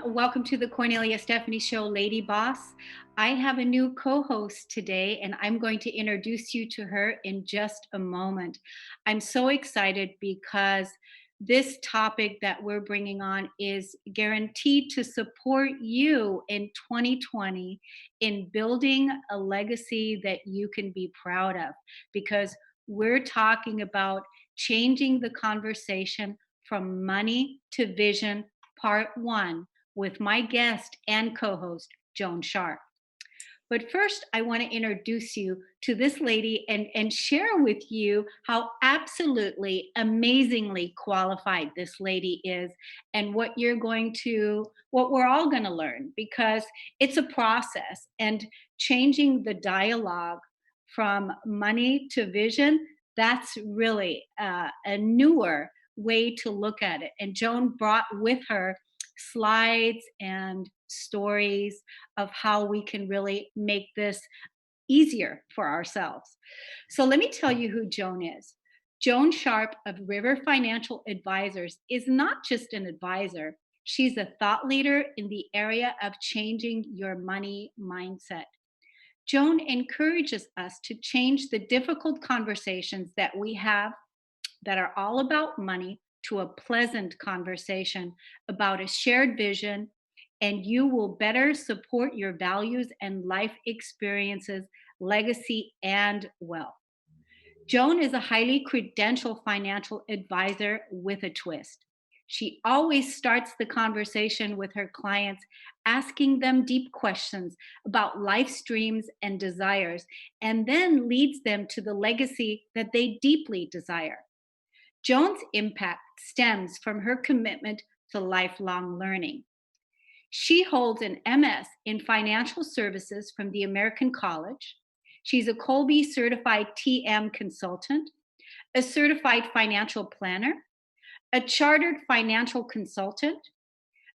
Welcome to the Cornelia Stephanie Show, Lady Boss. I have a new co-host today, and I'm going to introduce you to her in just a moment. I'm so excited because this topic that we're bringing on is guaranteed to support you in 2020 in building a legacy that you can be proud of, because we're talking about changing the conversation from money to vision, part one, with my guest and co-host, Joan Sharp. But first, I want to introduce you to this lady and share with you how absolutely amazingly qualified this lady is, and what we're all going to learn, because it's a process, and changing the dialogue from money to vision, that's really a newer way to look at it. And Joan brought with her slides and stories of how we can really make this easier for ourselves. So let me tell you who Joan is. Joan Sharp of River Financial Advisors is not just an advisor, she's a thought leader in the area of changing your money mindset. Joan encourages us to change the difficult conversations that we have that are all about money to a pleasant conversation about a shared vision, and you will better support your values and life experiences, legacy, and wealth. Joan is a highly credentialed financial advisor with a twist. She always starts the conversation with her clients, asking them deep questions about life streams and desires, and then leads them to the legacy that they deeply desire. Joan's impact stems from her commitment to lifelong learning. She holds an MS in financial services from the American College. She's a Colby certified TM consultant, a certified financial planner, a chartered financial consultant,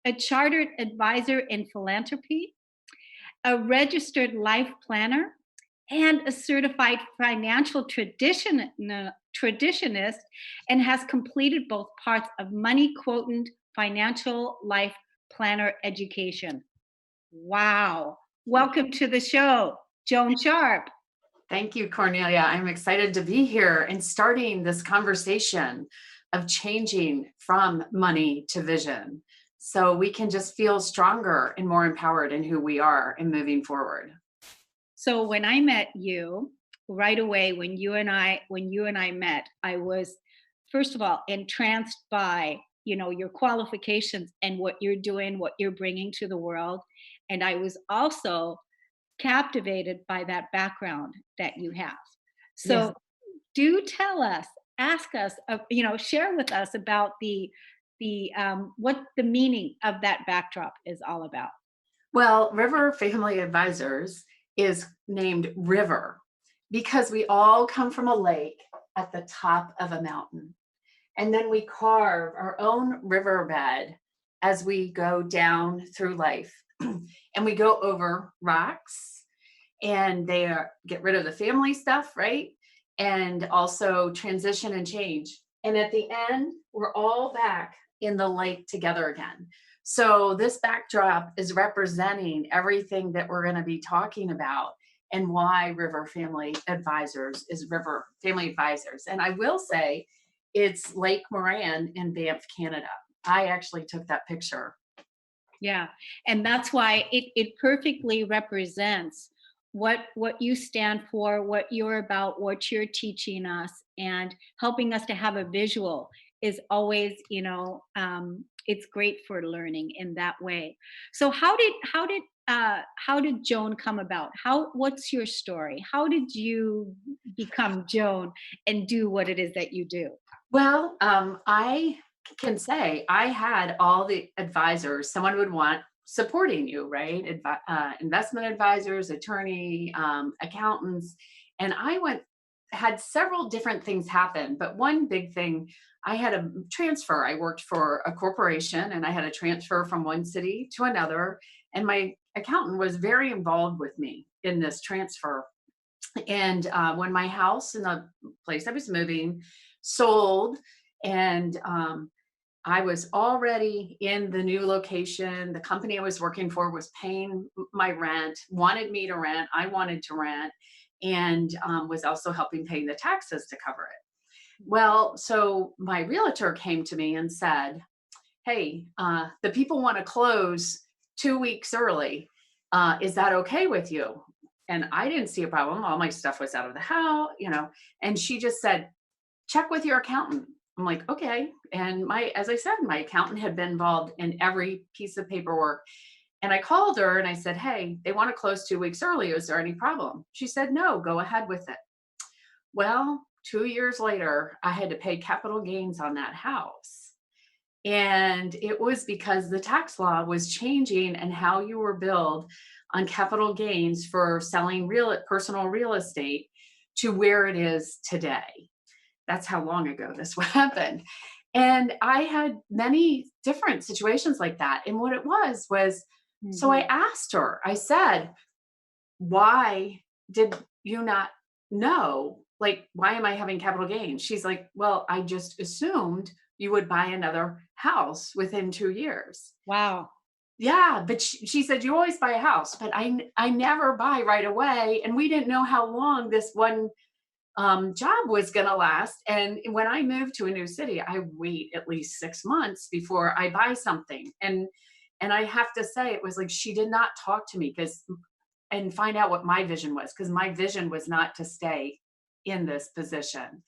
a chartered advisor in philanthropy, a registered life planner, and a certified financial traditionist, and has completed both parts of money quotient financial life planner education. Wow. Welcome to the show, Joan Sharp. Thank you, Cornelia. I'm excited to be here and starting this conversation of changing from money to vision, so we can just feel stronger and more empowered in who we are and moving forward. So when I met you, right away, when you and I met, I was, first of all, entranced by, your qualifications and what you're doing, what you're bringing to the world. And I was also captivated by that background that you have. So Yes. do tell us, ask us, share with us about the what the meaning of that backdrop is all about. Well, River Family Advisors is named River because we all come from a lake at the top of a mountain. And then we carve our own riverbed as we go down through life. And we go over rocks, and get rid of the family stuff, right? And also transition and change. And at the end, we're all back in the lake together again. So this backdrop is representing everything that we're going to be talking about, and why River Family Advisors is River Family Advisors. And I will say it's Lake Moran in Banff, Canada. I actually took that picture. Yeah, and that's why it perfectly represents what you stand for, what you're about, what you're teaching us, and helping us to have a visual is always, it's great for learning in that way. So how did Joan come about? What's your story? How did you become Joan and do what it is that you do? Well, I can say I had all the advisors someone would want supporting you, right? Investment advisors, attorney, accountants. And I went had several different things happen, but one big thing, I had a transfer. I worked for a corporation and I had a transfer from one city to another. And my accountant was very involved with me in this transfer. And when my house in the place I was moving sold, and I was already in the new location. The company I was working for was paying my rent, wanted me to rent. I wanted to rent, and was also helping pay the taxes to cover it. Well, so my realtor came to me and said, "Hey, the people want to close 2 weeks early. Is that okay with you?" And I didn't see a problem. All my stuff was out of the house, And she just said, "Check with your accountant." I'm like, "Okay." And as I said, my accountant had been involved in every piece of paperwork. And I called her and I said, "Hey, they want to close 2 weeks early. Is there any problem?" She said, "No, go ahead with it." Well, 2 years later, I had to pay capital gains on that house. And it was because the tax law was changing and how you were billed on capital gains for selling personal real estate to where it is today. That's how long ago this happened. And I had many different situations like that. And what it was, so I Mhm. asked her, I said, "Why did you not know? Like, why am I having capital gains?" She's like, "Well, I just assumed you would buy another house within 2 years." Wow. Yeah, but she said, "You always buy a house, but I never buy right away. And we didn't know how long this one job was going to last. And when I move to a new city, I wait at least 6 months before I buy something." And I have to say, it was like she did not talk to me because and find out what my vision was, because my vision was not to stay in this position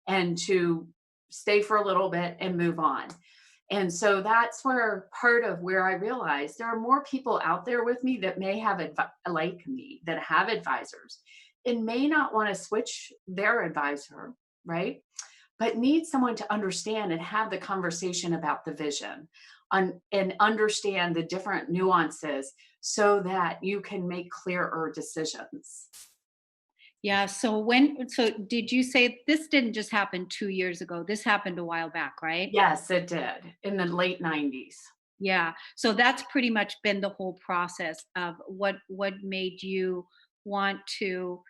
and to stay for a little bit and move on. And so that's where part of where I realized there are more people out there with me that may have like me, that have advisors and may not want to switch their advisor, right? But need someone to understand and have the conversation about the vision and understand the different nuances so that you can make clearer decisions. Yeah. So did you say this didn't just happen 2 years ago? This happened a while back, right? Yes, it did in the late 90s. Yeah. So that's pretty much been the whole process of what made you want to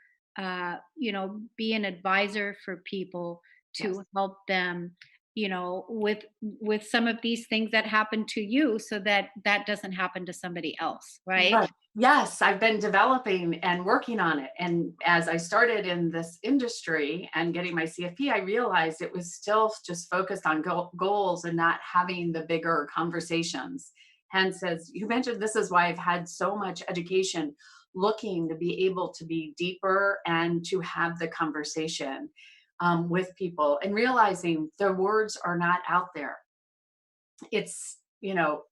be an advisor for people Yes. to help them, with some of these things that happen to you so that that doesn't happen to somebody else, right? Right. Yes, I've been developing and working on it. And as I started in this industry and getting my CFP, I realized it was still just focused on goals and not having the bigger conversations. Hence, as you mentioned, this is why I've had so much education, looking to be able to be deeper and to have the conversation with people and realizing the words are not out there. It's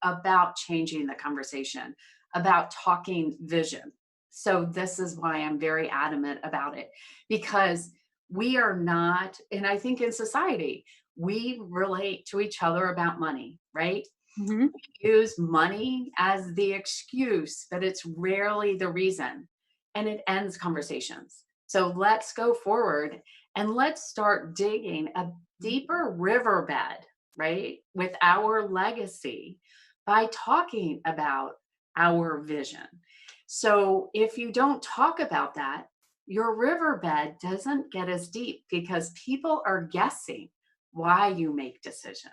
about changing the conversation, about talking vision. So this is why I'm very adamant about it, because we are not, and I think in society we relate to each other about money, right? Hmm. Use money as the excuse, but it's rarely the reason. And it ends conversations. So let's go forward and let's start digging a deeper riverbed, right, with our legacy by talking about our vision. So if you don't talk about that, your riverbed doesn't get as deep because people are guessing why you make decisions.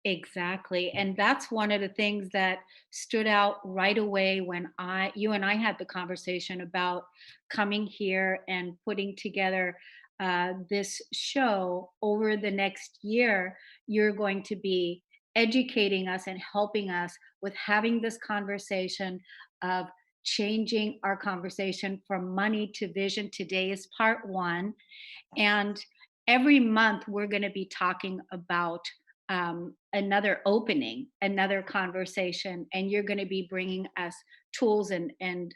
Exactly. And that's one of the things that stood out right away when you and I had the conversation about coming here and putting together this show over the next year. You're going to be educating us and helping us with having this conversation of changing our conversation from money to vision. Today is part one. And every month, we're going to be talking about another opening, another conversation, and you're going to be bringing us tools and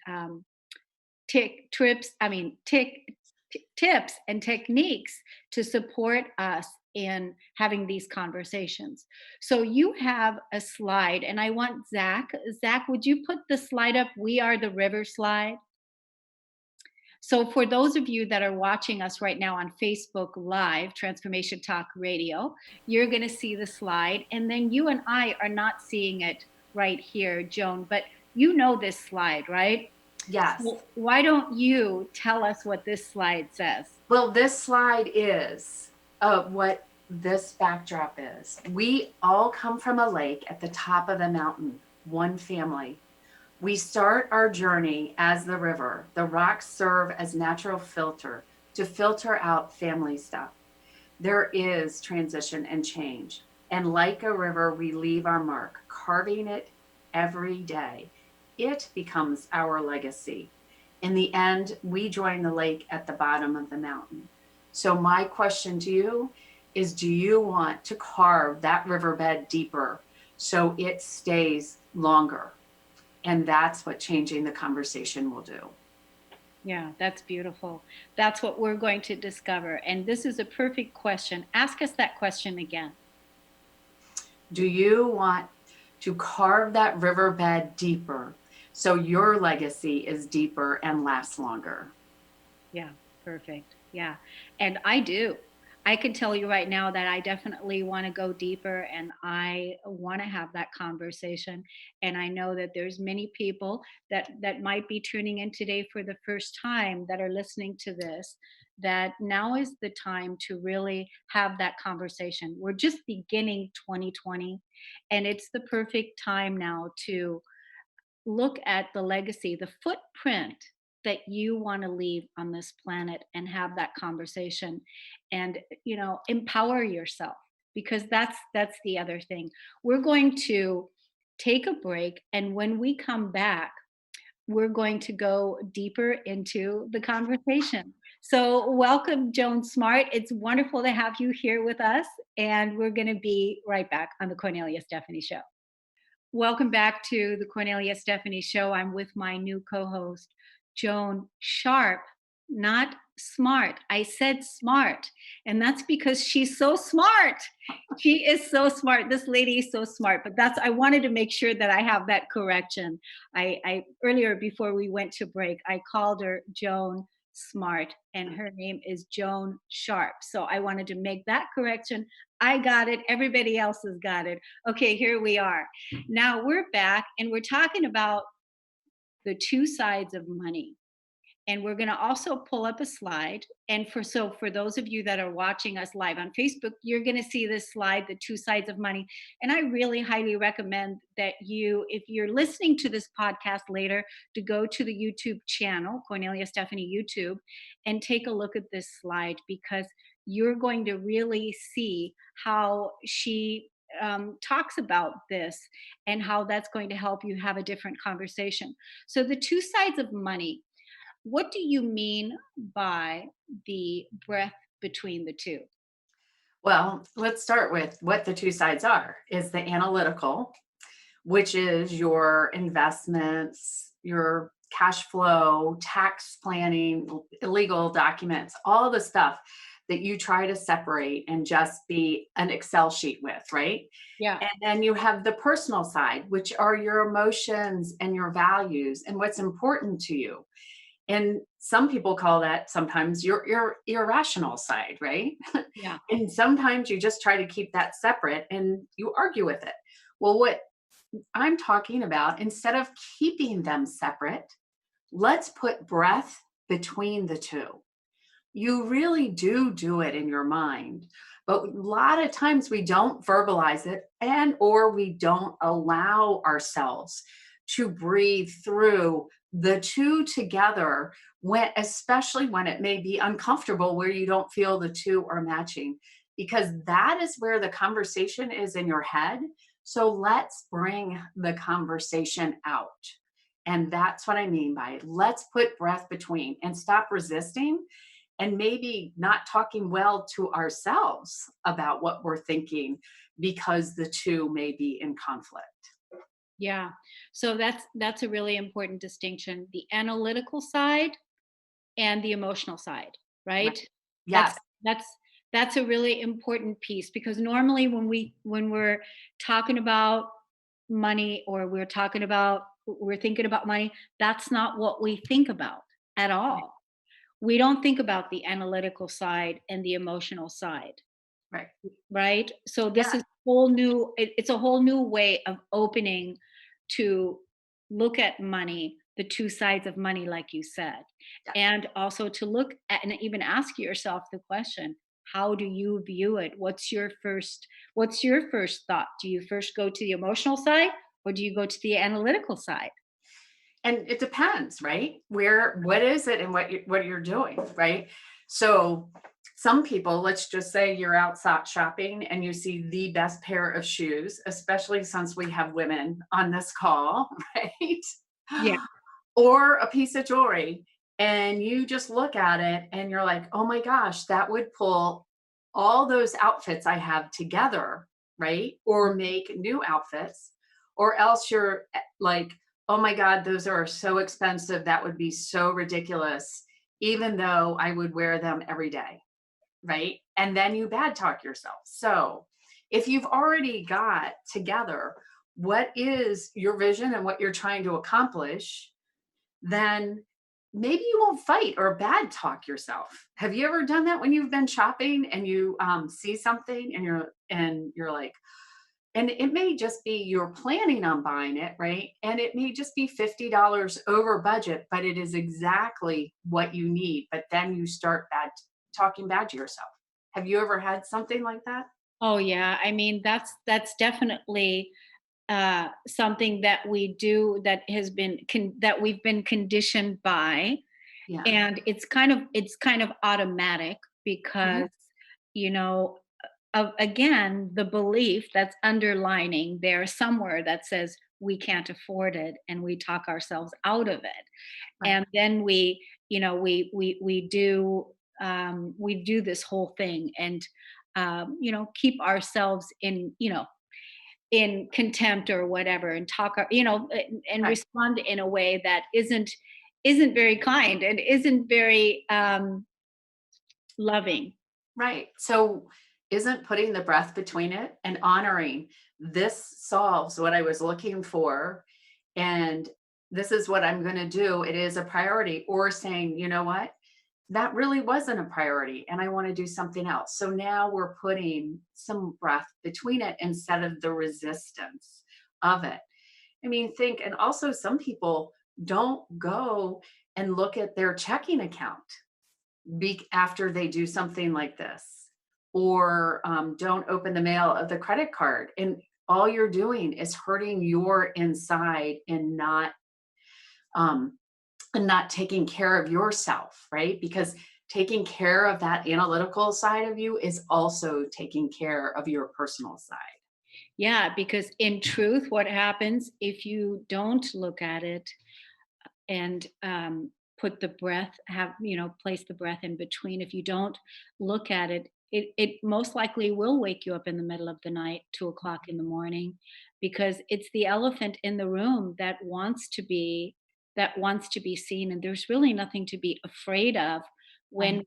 tick trips. I mean, tips and techniques to support us in having these conversations. So you have a slide, and I want Zach. Zach, would you put the slide up? We are the river slide. So, for those of you that are watching us right now on Facebook Live, Transformation Talk Radio, you're going to see the slide. And then you and I are not seeing it right here, Joan, but you know this slide, right? Yes. So, why don't you tell us what this slide says? Well, this slide is what this backdrop is. We all come from a lake at the top of the mountain, one family. We start our journey as the river. The rocks serve as natural filter to filter out family stuff. There is transition and change. And like a river, we leave our mark, carving it every day. It becomes our legacy. In the end, we join the lake at the bottom of the mountain. So, my question to you is, do you want to carve that riverbed deeper so it stays longer? And that's what changing the conversation will do. Yeah, that's beautiful. That's what we're going to discover. And this is a perfect question. Ask us that question again. Do you want to carve that riverbed deeper so your legacy is deeper and lasts longer? Yeah, perfect. Yeah. And I do. I can tell you right now that I definitely want to go deeper and I want to have that conversation. And I know that there's many people that might be tuning in today for the first time that are listening to this, that now is the time to really have that conversation. We're just beginning 2020 and it's the perfect time now to look at the legacy, the footprint that you want to leave on this planet and have that conversation and empower yourself because that's the other thing. We're going to take a break and when we come back we're going to go deeper into the conversation. So welcome Joan Smart. It's wonderful to have you here with us and we're going to be right back on the Cornelia Stephanie show. Welcome back to the Cornelia Stephanie Show. I'm with my new co host, Joan Sharp, not smart. I said smart, and that's because she's so smart. She is so smart. This lady is so smart, but I wanted to make sure that I have that correction. I earlier before we went to break, I called her Joan Smart, and her name is Joan Sharp. So I wanted to make that correction. I got it. Everybody else has got it. Okay, here we are. Now we're back and we're talking about the two sides of money. And we're going to also pull up a slide. And for those of you that are watching us live on Facebook, you're going to see this slide, the two sides of money. And I really highly recommend that if you're listening to this podcast later, to go to the YouTube channel, Cornelia Stephanie YouTube, and take a look at this slide because you're going to really see how she talks about this and how that's going to help you have a different conversation. So the two sides of money, what do you mean by the breath between the two? Well, let's start with what the two sides are is the analytical, which is your investments, your cash flow, tax planning, illegal documents, all the stuff that you try to separate and just be an Excel sheet with, right? Yeah. And then you have the personal side, which are your emotions and your values and what's important to you. And some people call that sometimes your irrational side, right? Yeah. And sometimes you just try to keep that separate and you argue with it. Well, what I'm talking about, instead of keeping them separate, let's put breath between the two. You really do it in your mind, but a lot of times we don't verbalize it and or we don't allow ourselves to breathe through the two together, when especially when it may be uncomfortable where you don't feel the two are matching, because that is where the conversation is in your head. So let's bring the conversation out. And that's what I mean by let's put breath between and stop resisting and maybe not talking well to ourselves about what we're thinking because the two may be in conflict. Yeah. So that's a really important distinction. The analytical side and the emotional side, Right. right? That's Yes. that's that's a really important piece because normally when we're talking about money or we're thinking about money, that's not what we think about at all. we don't think about the analytical side and the emotional side, Right. right? So this Yeah. is whole new it's a whole new way of opening to look at money, the two sides of money like you said. Yes. And also to look at and even ask yourself the question, how do you view it? What's your first thought? Do you first go to the emotional side or do you go to the analytical side? And it depends, right? What is it and what you're doing, right? So some people, let's just say you're outside shopping and you see the best pair of shoes, especially since we have women on this call, Yeah. right? Or a piece of jewelry, and you just look at it and you're like, oh my gosh, that would pull all those outfits I have together, right? Or make new outfits. Or else you're like, oh my God, those are so expensive. That would be so ridiculous, even though I would wear them every day, right? And then you bad talk yourself. So if you've already got together what is your vision and what you're trying to accomplish, then maybe you won't fight or bad talk yourself. Have you ever done that when you've been shopping and you see something and you're like, and it may just be you're planning on buying it, right? And it may just be $50 over budget, but it is exactly what you need. But then you start talking bad to yourself. Have you ever had something like that? Oh yeah. I mean, that's definitely something that we do that has been that we've been conditioned by, Yeah. and it's kind of automatic Mhm. because you know of again the belief that's underlining there somewhere that says we can't afford it and we talk ourselves out of it, Right. and then we do this whole thing and keep ourselves in contempt or whatever and and Right. respond in a way that isn't very kind and isn't very loving. Right. So isn't putting the breath between it and honoring this solves what I was looking for, and this is what I'm going to do. It is a priority, or saying, you know what? That really wasn't a priority and I want to do something else. So now we're putting some breath between it instead of the resistance of it. I mean, think, and also some people don't go and look at their checking account after they do something like this, or don't open the mail of the credit card, and all you're doing is hurting your inside um, and not taking care of yourself, right? Because taking care of that analytical side of you is also taking care of your personal side. Yeah, because in truth, what happens if you don't look at it and put the breath, place the breath in between? If you don't look at it, it most likely will wake you up in the middle of the night, 2 o'clock in the morning, because it's the elephant in the room that wants to be seen, and there's really nothing to be afraid of Right.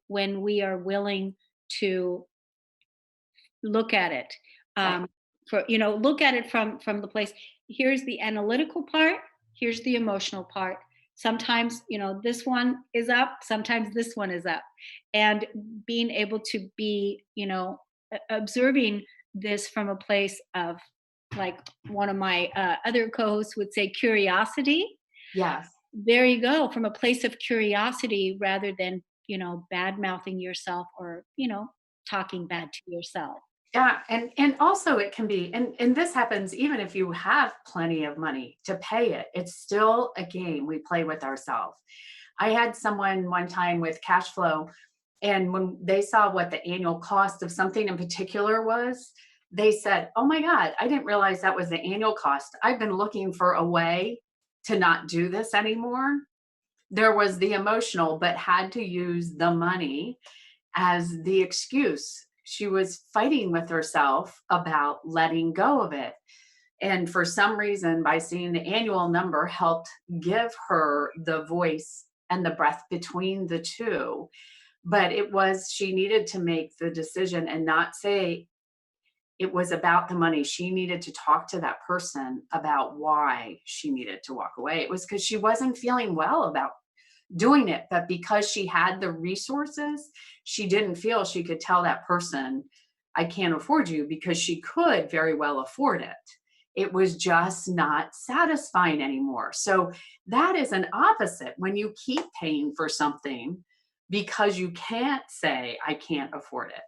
when we are willing to look at it, Right. um, look at it from the place. Here's the analytical part, here's the emotional part. Sometimes this one is up, sometimes this one is up, and being able to be observing this from a place of, like one of my other co-hosts would say, curiosity. Yes. There you go, from a place of curiosity rather than bad mouthing yourself or talking bad to yourself. Yeah, and also it can be, and this happens even if you have plenty of money to pay it. It's still a game we play with ourselves. I had someone one time with cash flow, and when they saw what the annual cost of something in particular was, they said, "Oh my God, I didn't realize that was the annual cost. I've been looking for a way to not do this anymore." There was the emotional, but had to use the money as the excuse. She was fighting with herself about letting go of it. And for some reason, by seeing the annual number, helped give her the voice and the breath between the two. But she needed to make the decision and not say it was about the money. She needed to talk to that person about why she needed to walk away. It was because she wasn't feeling well about doing it. But because she had the resources, she didn't feel she could tell that person, I can't afford you, because she could very well afford it. It was just not satisfying anymore. So that is an opposite when you keep paying for something because you can't say, I can't afford it.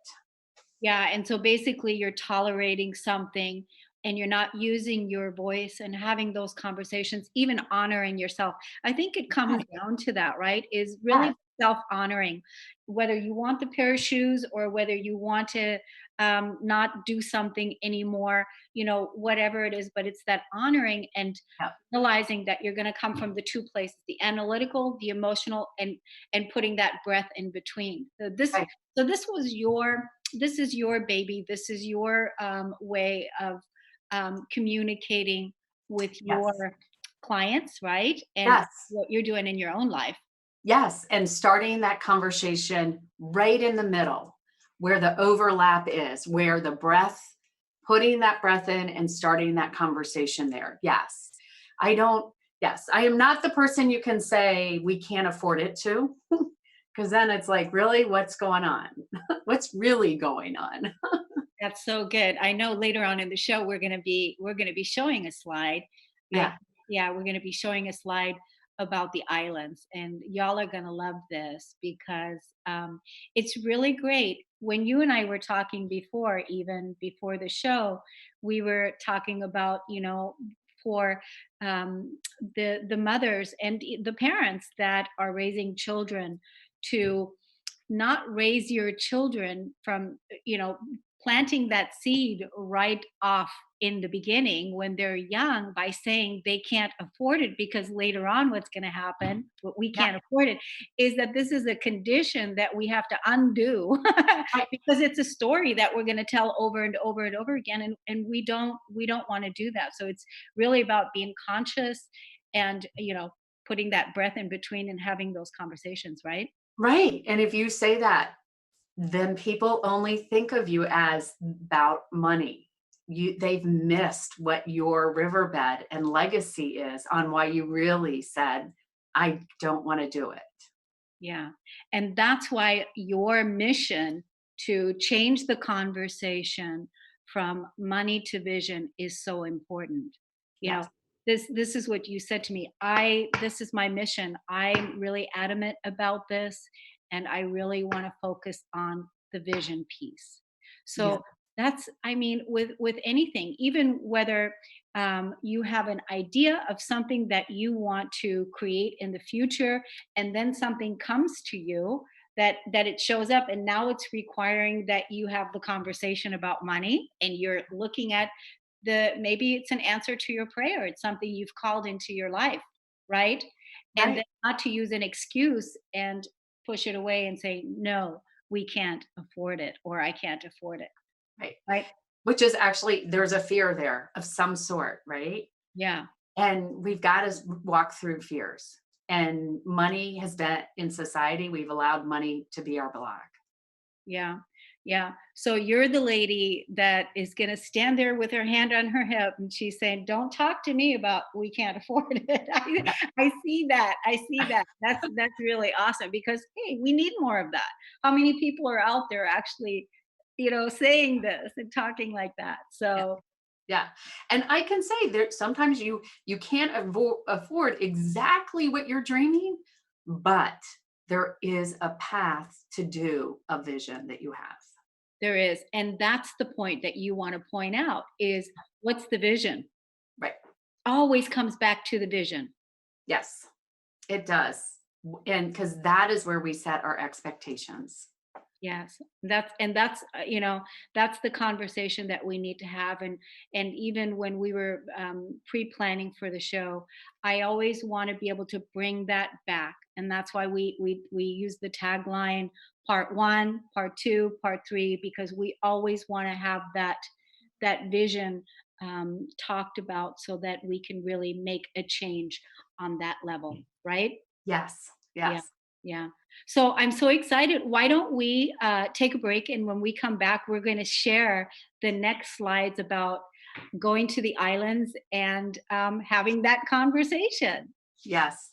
Yeah, and so basically you're tolerating something and you're not using your voice and having those conversations, even honoring yourself. I think it comes Right. down to that, right? Is Yes. really self-honoring, whether you want the pair of shoes or whether you want to not do something anymore, whatever it is, but it's that honoring and Yep. realizing that you're going to come from the two places, the analytical, the emotional, and putting that breath in between. Right. So this is your baby. This is your way of communicating with Yes. your clients, right? And Yes. what you're doing in your own life. Yes. And starting that conversation right in the middle where the overlap is, where the breath, putting that breath in and starting that conversation there. Yes. I don't, yes, I am not the person you can say we can't afford it to, because then it's like, really, what's going on? What's really going on? That's so good. I know later on in the show we're gonna be showing a slide. I Yeah. Yeah, we're gonna be showing a slide about the islands, and y'all are gonna love this because it's really great. When you and I were talking before, even before the show, we were talking about for the mothers and the parents that are raising children to not raise your children from planting that seed right off in the beginning when they're young by saying they can't afford it, because later on what's going to happen, what we Yeah. can't afford it, is that this is a condition that we have to undo Right. because it's a story that we're going to tell over and over and over again, and we don't want to do that. So it's really about being conscious and putting that breath in between and having those conversations, right? Right. And if you say that, then people only think of you as about money. They've missed what your riverbed and legacy is on why you really said, I don't want to do it. Yeah. And that's why your mission to change the conversation from money to vision is so important. You Yes. know, this is what you said to me. This is my mission. I'm really adamant about this and I really want to focus on the vision piece. Yeah. So that's, I mean, with anything, even whether you have an idea of something that you want to create in the future, and then something comes to you that it shows up, and now it's requiring that you have the conversation about money, and you're looking at maybe it's an answer to your prayer, it's something you've called into your life, right? And Right. then not to use an excuse and push it away and say no, we can't afford it, or I can't afford it, Right. right? Which is actually, there's a fear there of some sort, right? Yeah. And we've got to walk through fears. And money has been in society, we've allowed money to be our block. Yeah. Yeah. So you're the lady that is going to stand there with her hand on her hip and she's saying, "Don't talk to me about we can't afford it." Yeah. I see that. I see that. That's really awesome because hey, we need more of that. How many people are out there actually, saying this and talking like that? Yeah. So Yeah. And I can say there sometimes you can't afford exactly what you're dreaming, but there is a path to do a vision that you have. there is, and that's the point that you want to point out is what's the vision? Right. Always comes back to the vision. Yes, it does. And because that is where we set our expectations. Yes, that's the conversation that we need to have, and even when we were pre-planning for the show, I always want to be able to bring that back, and that's why we use the tagline part one, part two, part three, because we always want to have that vision talked about so that we can really make a change on that level, right? Yes. Yeah, Yes. yeah. So I'm so excited. Why don't we take a break? And when we come back, we're going to share the next slides about going to the islands and having that conversation. Yes.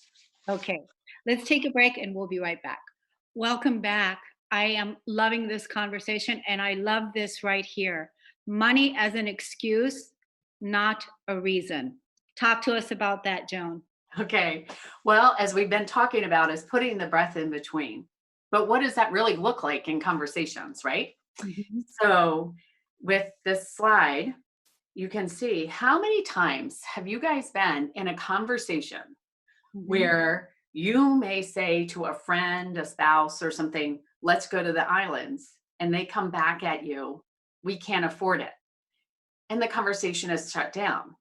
Okay. Let's take a break and we'll be right back. Welcome back. I am loving this conversation and I love this right here. Money as an excuse, not a reason. Talk to us about that, Joan. Okay. Well, as we've been talking about, is putting the breath in between. But what does that really look like in conversations, right? Mhm. So, with this slide, you can see how many times have you guys been in a conversation Mhm. where you may say to a friend, a spouse, or something, let's go to the islands, and they come back at you, we can't afford it. And the conversation is shut down.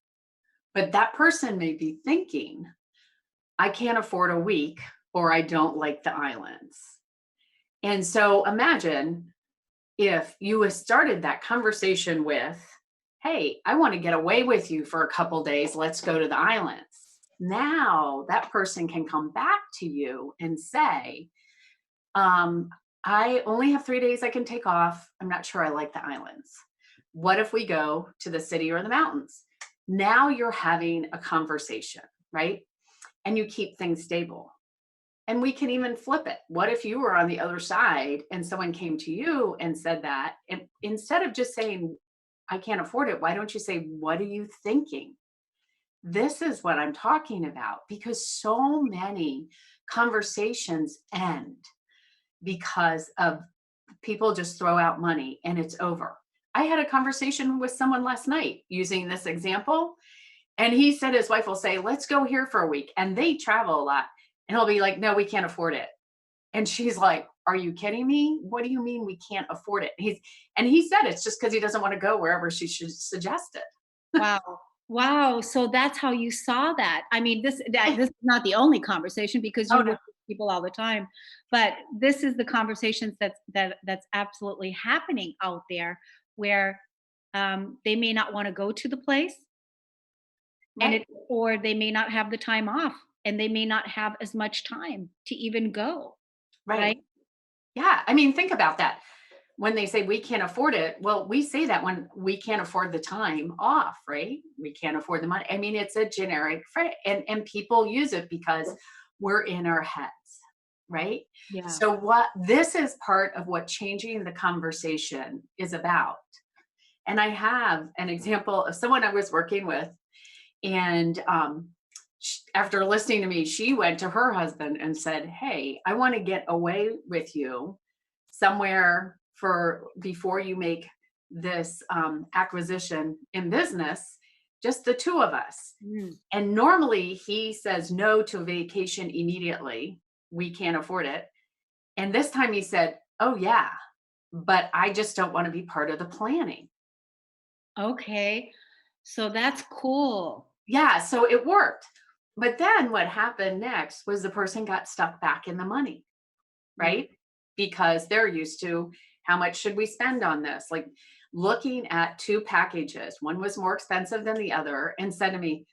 But that person may be thinking, I can't afford a week or I don't like the islands. And so imagine if you had started that conversation with, hey, I want to get away with you for a couple days. Let's go to the islands. Now that person can come back to you and say, um, I only have 3 days I can take off. I'm not sure I like the islands. What if we go to the city or the mountains? Now you're having a conversation, right? And you keep things stable. And we can even flip it. What if you were on the other side and someone came to you and said that? And instead of just saying, I can't afford it, why don't you say, what are you thinking? This is what I'm talking about because so many conversations end because of people just throw out money and it's over. I had a conversation with someone last night using this example, and he said his wife will say, let's go here for a week. And they travel a lot. And he'll be like, no, we can't afford it. And she's like, are you kidding me? What do you mean we can't afford it? And he said it's just because he doesn't want to go wherever she should suggested. Wow. Wow. So that's how you saw that. I mean, this is not the only conversation because Oh you no. work with people all the time, but this is the conversations that's absolutely happening out there where they may not want to go to the place and Right. it or they may not have the time off and they may not have as much time to even go, right? Right. Yeah. I mean, think about that. When they say we can't afford it, well, we say that when we can't afford the time off, right? We can't afford the money. I mean, it's a generic phrase, and people use it because we're in our heads, right? Yeah. So what this is part of what changing the conversation is about. And I have an example of someone I was working with, and after listening to me, she went to her husband and said, "Hey, I want to get away with you somewhere for before you make this acquisition in business, just the two of us." Mm. And normally he says no to a vacation immediately. We can't afford it. And this time he said, "Oh, yeah, but I just don't want to be part of the planning." Okay. So that's cool. Yeah, so it worked. But then what happened next was the person got stuck back in the money, Mm. right? Because they're used to how much should we spend on this? Like looking at two packages, one was more expensive than the other, and said to me,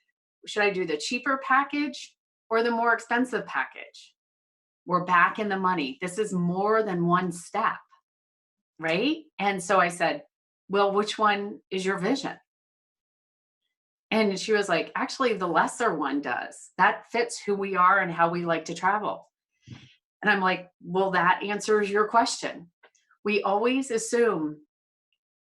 should I do the cheaper package or the more expensive package? We're back in the money. This is more than one step, right? And so I said, well, which one is your vision? And she was like, actually, the lesser one does. That fits who we are and how we like to travel. And I'm like, well, that answers your question. We always assume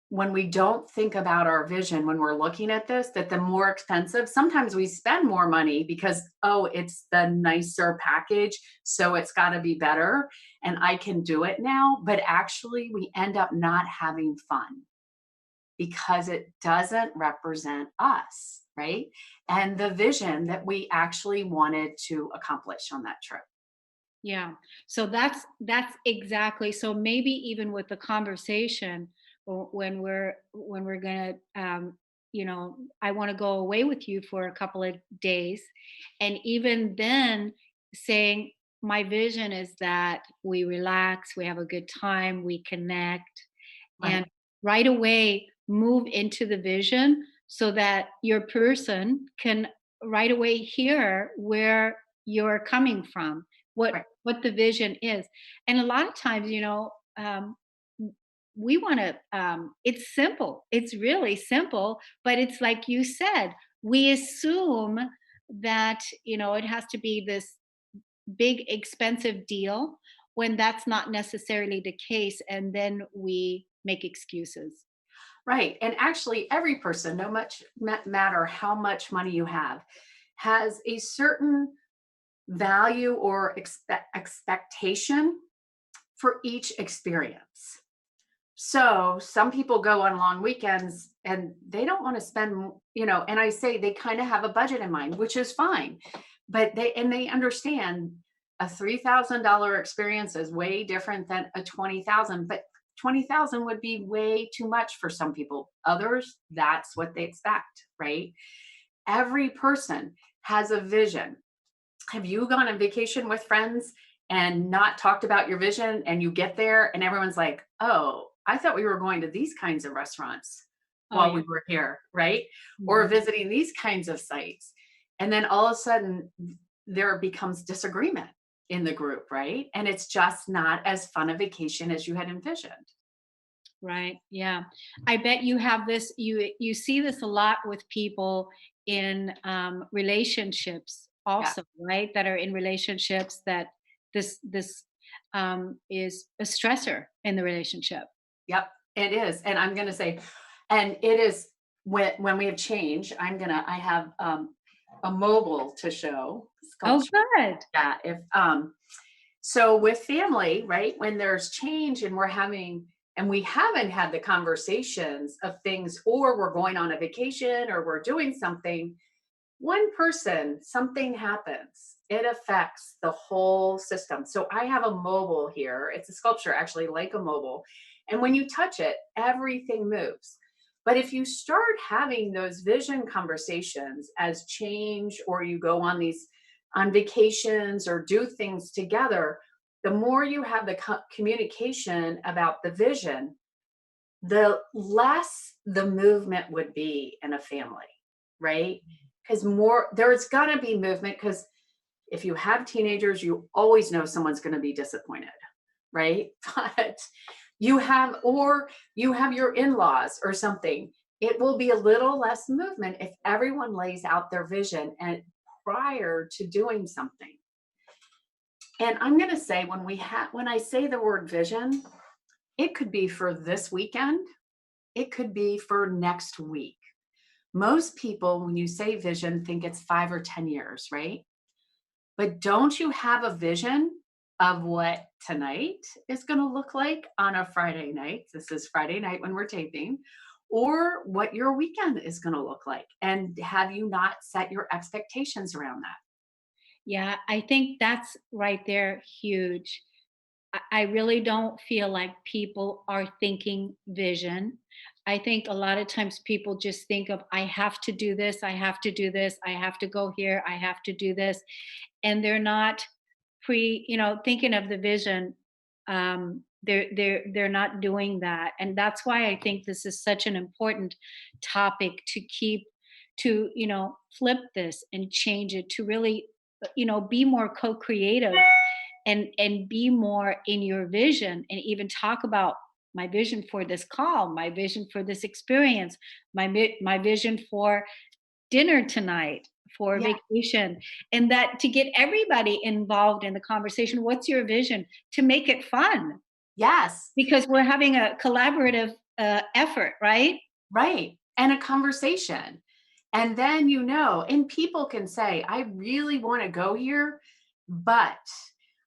when we don't think about our vision when we're looking at this that the more expensive, sometimes we spend more money because, oh, it's the nicer package, so it's got to be better and I can do it now. But actually, we end up not having fun because it doesn't represent us, right? And the vision that we actually wanted to accomplish on that trip. Yeah. So that's exactly. So maybe even with the conversation when we're gonna I want to go away with you for a couple of days, and even then saying my vision is that we relax, we have a good time, we connect, and Right, right away move into the vision so that your person can right away hear where you're coming from, right, what the vision is. And a lot of times, we want to it's simple, it's really simple, but it's like you said, we assume that it has to be big expensive deal when that's not necessarily the case, and then we make excuses. Right. And actually, every person, no much matter how much money you have, has a certain value or expectation for each experience. So some people go on long weekends and they don't want to spend, and I say they kind of have a budget in mind, which is fine. But they understand a $3,000 experience is way different than a 20,000, but 20,000 would be way too much for some people. Others, that's what they expect, right? Every person has a vision. Have you gone on vacation with friends and not talked about your vision and you get there and everyone's like, "Oh, I thought we were going to these kinds of restaurants Oh while yeah. we were here," right? Or Mhm. visiting these kinds of sites. And then all of a sudden there becomes disagreement in the group, right? And it's just not as fun a vacation as you had envisioned. Right. Yeah. I bet you have this, you see this a lot with people in relationships Yeah. also, right? That are in relationships, that this is a stressor in the relationship. Yep, it is. And I'm gonna say, and it is when we have change, I have a mobile to show. It's called Oh, good. yeah. If so with family, right? When there's change and we haven't had the conversations of things, or we're going on a vacation or we're doing something, one person, something happens, it affects the whole system. So I have a mobile here. It's a sculpture, actually, like a mobile. And when you touch it, everything moves. But if you start having those vision conversations as change, or you go on these on vacations or do things together, the more you have the communication about the vision, the less the movement would be in a family, right? Because more there's gonna be movement, because if you have teenagers, you always know someone's gonna be disappointed, right? But you have your in-laws or something. It will be a little less movement if everyone lays out their vision and prior to doing something. And I'm gonna say when I say the word vision, it could be for this weekend, it could be for next week. Most people, when you say vision, think it's 5 or 10 years, right? But don't you have a vision of what tonight is going to look like on a Friday night? This is Friday night when we're taping, or what your weekend is going to look like. And have you not set your expectations around that? Yeah, I think that's right there huge. I really don't feel like people are thinking vision. I think a lot of times people just think of, I have to do this, I have to do this, I have to go here, I have to do this. And they're not thinking of the vision. They're not doing that. And that's why I think this is such an important topic to keep, to, flip this and change it, to really, be more co-creative and be more in your vision, and even talk about my vision for this call, my vision for this experience, my vision for dinner tonight, for Yeah. vacation, and that to get everybody involved in the conversation. What's your vision, to make it fun, Yes. because we're having a collaborative effort, right? Right. And a conversation. And then, and people can say, I really want to go here, but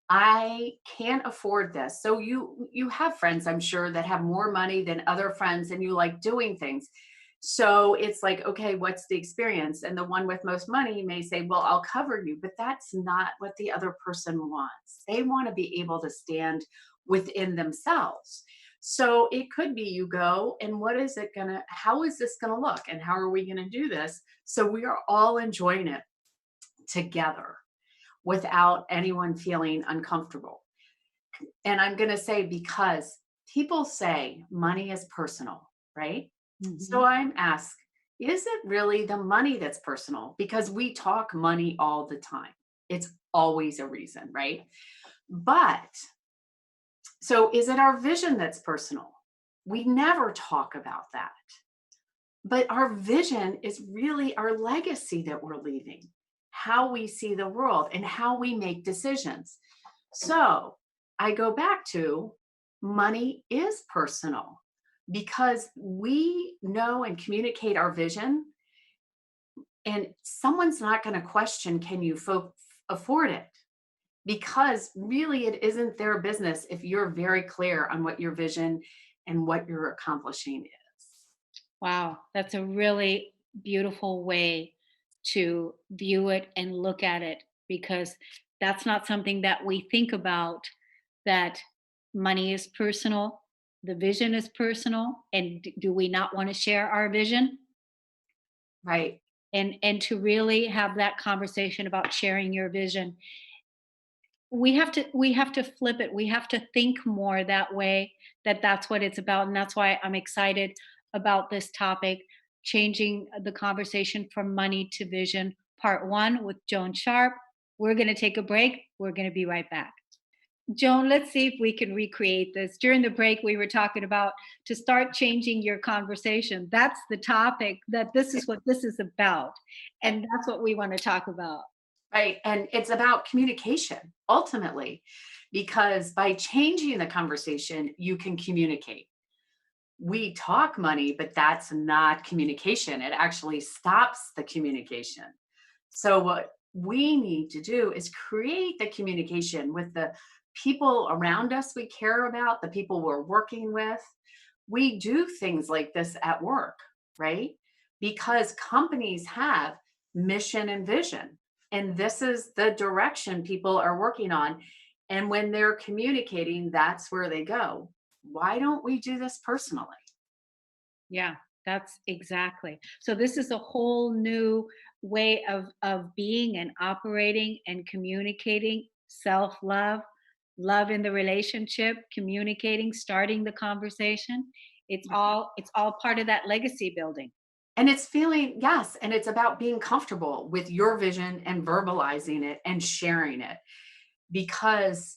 I can't afford this. So you have friends, I'm sure, that have more money than other friends and you like doing things. So it's like, okay, what's the experience? And the one with most money may say, well, I'll cover you, but that's not what the other person wants. They want to be able to stand within themselves. So it could be you go, and how is this gonna look? And how are we gonna do this? So we are all enjoying it together without anyone feeling uncomfortable. And I'm gonna say, because people say money is personal, right? So Mhm. I'm asked, is it really the money that's personal? Because we talk money all the time. It's always a reason, right? But so is it our vision that's personal? We never talk about that. But our vision is really our legacy that we're leaving. how we see the world and how we make decisions. So I go back to money is personal because we know and communicate our vision, and someone's not going to question, can you afford it? Because really, it isn't their business if you're very clear on what your vision and what you're accomplishing is. Wow, that's a really beautiful way to view it and look at it, because that's not something that we think about, that money is personal, the vision is personal, and do we not want to share our vision? Right. And to really have that conversation about sharing your vision, we have to flip it. We have to think more that way, that that's what it's about. And that's why I'm excited about this topic, changing the conversation from money to vision, part 1 with Joan Sharp. We're going to take a break. We're going to be right back. Joan, let's see if we can recreate this. During the break, we were talking about to start changing your conversation. That's the topic, that this is what this is about. And that's what we want to talk about. Right. And it's about communication ultimately, because by changing the conversation, you can communicate. We talk money, but that's not communication. It actually stops the communication. So, what we need to do is create the communication with the people around us we care about, the people we're working with. We do things like this at work, right? Because companies have mission and vision. And this is the direction people are working on. And when they're communicating, that's where they go. Why don't we do this personally? Yeah, that's exactly. So this is a whole new way of being and operating and communicating, self-love, love in the relationship, communicating, starting the conversation. It's all part of that legacy building. And it's feeling, yes, and it's about being comfortable with your vision and verbalizing it and sharing it. Because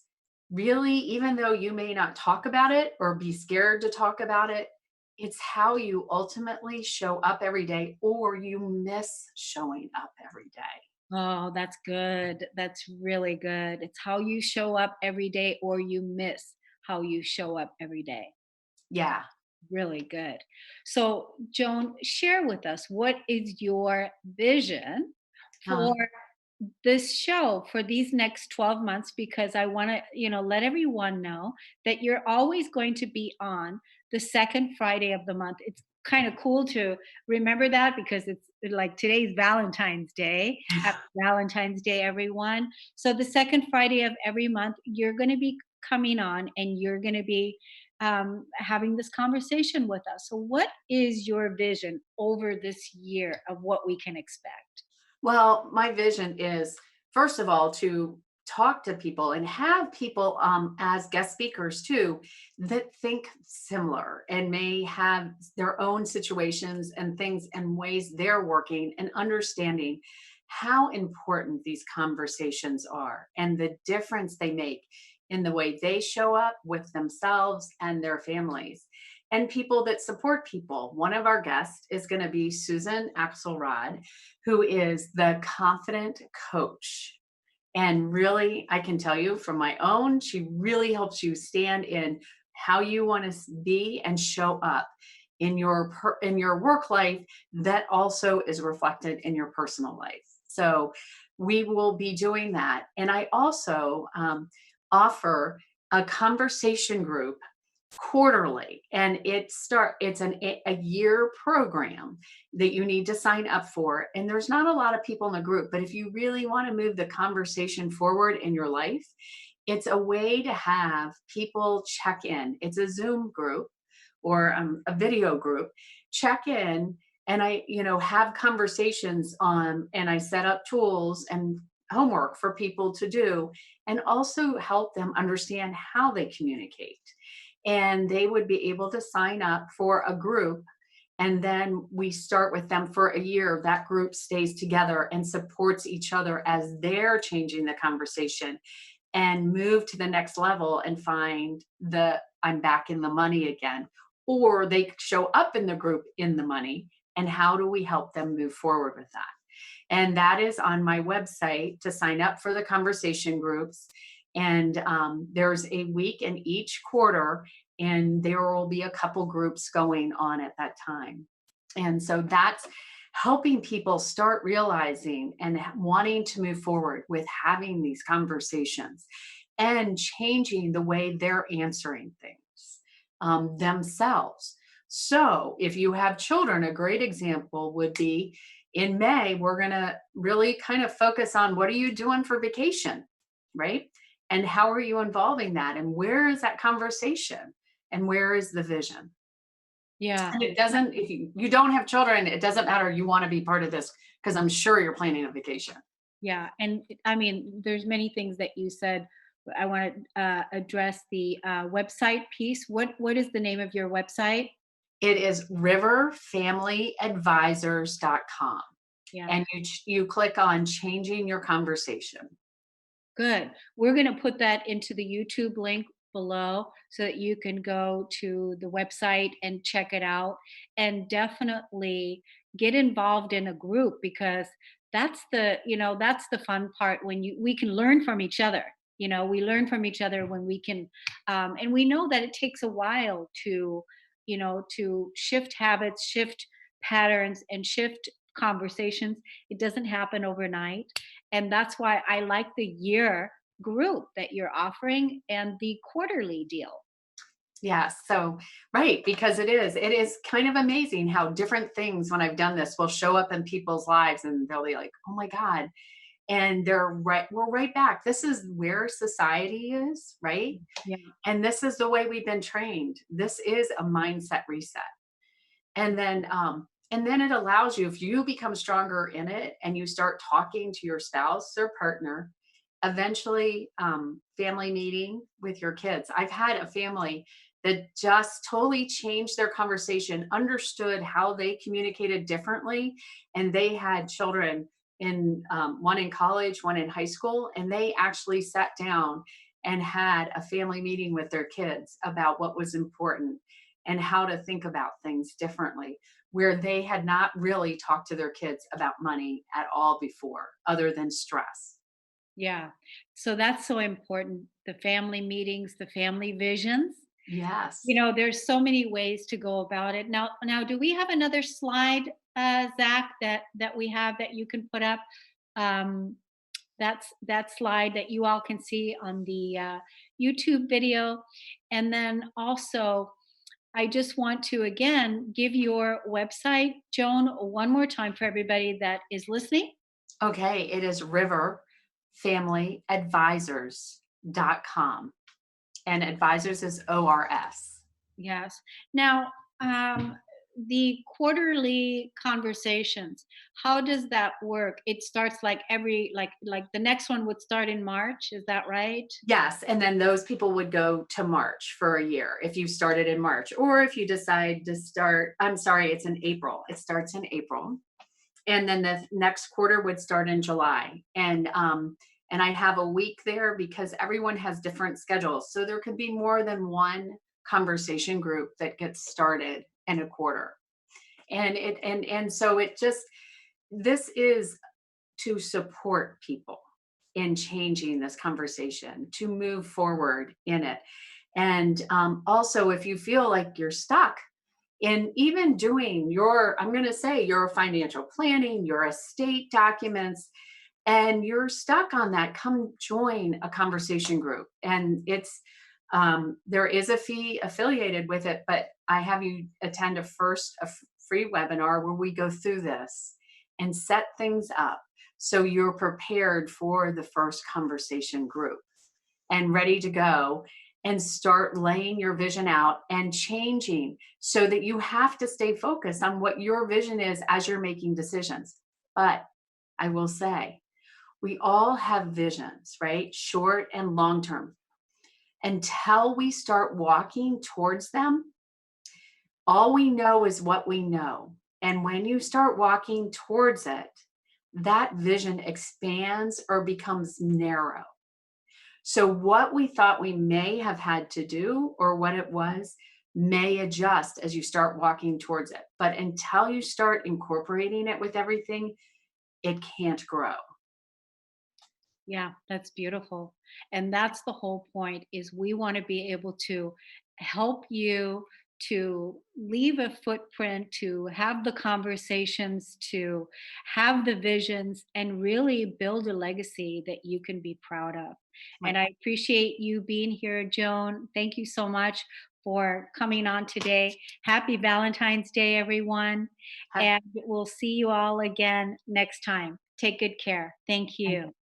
really, even though you may not talk about it or be scared to talk about it, it's how you ultimately show up every day, or you miss showing up every day. Oh, that's good. That's really good. It's how you show up every day, or you miss how you show up every day. Yeah. Really good. So, Joan, share with us, what is your vision Uh, for this show for these next 12 months? Because I want to, let everyone know that you're always going to be on the second Friday of the month. It's kind of cool to remember that, because it's like today's Valentine's Day. Happy Valentine's Day, everyone. So, the second Friday of every month, you're going to be coming on and you're going to be having this conversation with us. So, what is your vision over this year of what we can expect? Well, my vision is, first of all, to talk to people and have people as guest speakers too that think similar and may have their own situations and things and ways they're working, and understanding how important these conversations are and the difference they make in the way they show up with themselves and their families, and people that support people. One of our guests is going to be Susan Axelrod, who is the confident coach. And really, I can tell you from my own, she really helps you stand in how you want to be and show up in your in your work life, that also is reflected in your personal life. So we will be doing that. And I also offer a conversation group quarterly, and it's a year program that you need to sign up for, and there's not a lot of people in the group, but if you really want to move the conversation forward in your life, it's a way to have people check in. It's a Zoom group or a video group. Check in, and I have conversations on, and I set up tools and homework for people to do, and also help them understand how they communicate. And they would be able to sign up for a group, and then we start with them for a year. That group stays together and supports each other as they're changing the conversation and move to the next level and find the I'm back in the money again. Or they show up in the group in the money, and how do we help them move forward with that? And that is on my website to sign up for the conversation groups. And there's a week in each quarter, and there will be a couple groups going on at that time. And so that's helping people start realizing and wanting to move forward with having these conversations and changing the way they're answering things themselves. So, if you have children, a great example would be in May, we're going to really kind of focus on what are you doing for vacation, right? And how are you involving that? And where is that conversation? And where is the vision? Yeah. And it doesn't, if you don't have children, it doesn't matter. You want to be part of this because I'm sure you're planning a vacation. Yeah, and I mean, there's many things that you said. I want to address the website piece. What is the name of your website? It is riverfamilyadvisors.com. Yeah, And you click on changing your conversation. good. We're going to put that into the YouTube link below so that you can go to the website and check it out, and definitely get involved in a group, because that's the fun part, when we can learn from each other. We learn from each other when we can, and we know that it takes a while to shift habits, shift patterns, and shift conversations. It doesn't happen overnight. And that's why I like the year group that you're offering and the quarterly deal. Yeah, so right, because it is kind of amazing how different things when I've done this will show up in people's lives and they'll be like, "Oh my god." And we're right back. This is where society is, right? Yeah. And this is the way we've been trained. This is a mindset reset. And then it allows you, if you become stronger in it and you start talking to your spouse or partner, eventually family meeting with your kids. I've had a family that just totally changed their conversation, understood how they communicated differently, and they had children in one in college, one in high school, and they actually sat down and had a family meeting with their kids about what was important and how to think about things differently, where they had not really talked to their kids about money at all before, other than stress. Yeah. So that's so important. The family meetings, the family visions. Yes. There's so many ways to go about it. Now, do we have another slide, Zach, that we have that you can put up? Um, that's that slide that you all can see on the YouTube video. And then also, I just want to again give your website, Joan, one more time for everybody that is listening. Okay, it is riverfamilyadvisors.com. And advisors is ORS. Yes. Now, the quarterly conversations, how does that work? It starts like like the next one would start in March. Is that right? Yes, and then those people would go to March for a year if you started in March, or if you decide to start, I'm sorry, it's in April. It starts in April. And then the next quarter would start in July. And I have a week there because everyone has different schedules. So there could be more than one conversation group that gets started in a quarter. And so it just, this is to support people in changing this conversation, to move forward in it. And also, if you feel like you're stuck in even doing your, I'm going to say, your financial planning, your estate documents, and you're stuck on that, come join a conversation group. And there is a fee affiliated with it, but I have you attend a free webinar where we go through this and set things up so you're prepared for the first conversation group and ready to go and start laying your vision out and changing, so that you have to stay focused on what your vision is as you're making decisions. But I will say, we all have visions, right? Short and long term. Until we start walking towards them, all we know is what we know. And when you start walking towards it, that vision expands or becomes narrow. So, what we thought we may have had to do or what it was may adjust as you start walking towards it. But until you start incorporating it with everything, it can't grow. Yeah, that's beautiful. And that's the whole point is we want to be able to help you to leave a footprint, to have the conversations, to have the visions and really build a legacy that you can be proud of. And Right. I appreciate you being here, Joan. Thank you so much for coming on today. Happy Valentine's Day, everyone. Ha- And we'll see you all again next time. Take good care. Thank Thank you.